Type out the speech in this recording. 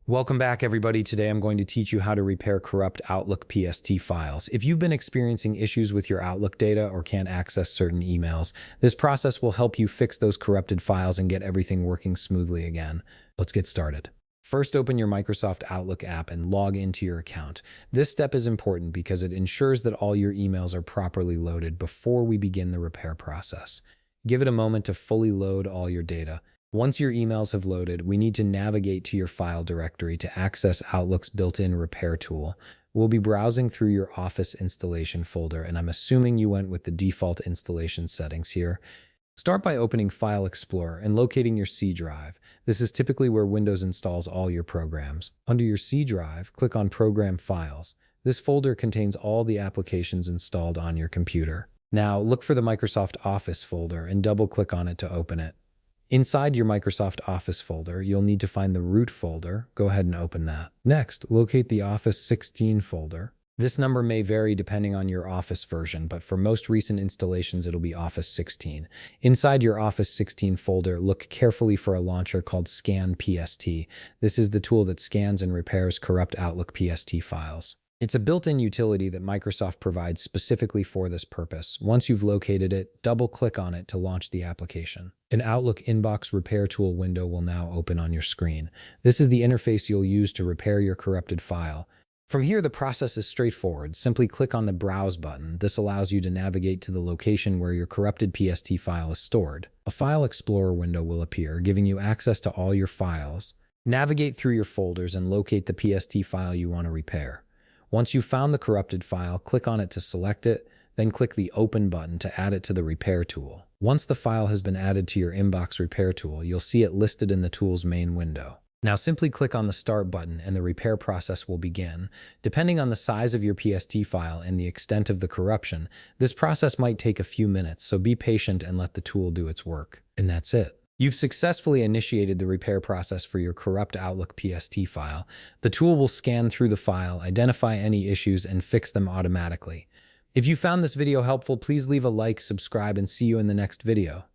Welcome back, everybody. Today I'm going to teach you how to repair corrupt Outlook PST files. If you've been experiencing issues with your Outlook data or can't access certain emails, this process will help you fix those corrupted files and get everything working smoothly again. Let's get started. First, open your Microsoft Outlook app and log into your account. This step is important because it ensures that all your emails are properly loaded before we begin the repair process. Give it a moment to fully load all your data. Once your emails have loaded, we need to navigate to your file directory to access Outlook's built-in repair tool. We'll be browsing through your Office installation folder, and I'm assuming you went with the default installation settings here. Start by opening File Explorer and locating your C drive. This is typically where Windows installs all your programs. Under your C drive, click on Program Files. This folder contains all the applications installed on your computer. Now, look for the Microsoft Office folder and double-click on it to open it. Inside your Microsoft Office folder, you'll need to find the root folder. Go ahead and open that. Next, locate the Office 16 folder. This number may vary depending on your Office version, but for most recent installations, it'll be Office 16. Inside your Office 16 folder, look carefully for a launcher called scanpst. This is the tool that scans and repairs corrupt Outlook PST files. It's a built-in utility that Microsoft provides specifically for this purpose. Once you've located it, double-click on it to launch the application. An Outlook Inbox Repair Tool window will now open on your screen. This is the interface you'll use to repair your corrupted file. From here, the process is straightforward. Simply click on the Browse button. This allows you to navigate to the location where your corrupted PST file is stored. A File Explorer window will appear, giving you access to all your files. Navigate through your folders and locate the PST file you want to repair. Once you've found the corrupted file, click on it to select it, then click the Open button to add it to the repair tool. Once the file has been added to your Inbox Repair Tool, you'll see it listed in the tool's main window. Now simply click on the Start button and the repair process will begin. Depending on the size of your PST file and the extent of the corruption, this process might take a few minutes, so be patient and let the tool do its work. And that's it. You've successfully initiated the repair process for your corrupt Outlook PST file. The tool will scan through the file, identify any issues, and fix them automatically. If you found this video helpful, please leave a like, subscribe, and see you in the next video.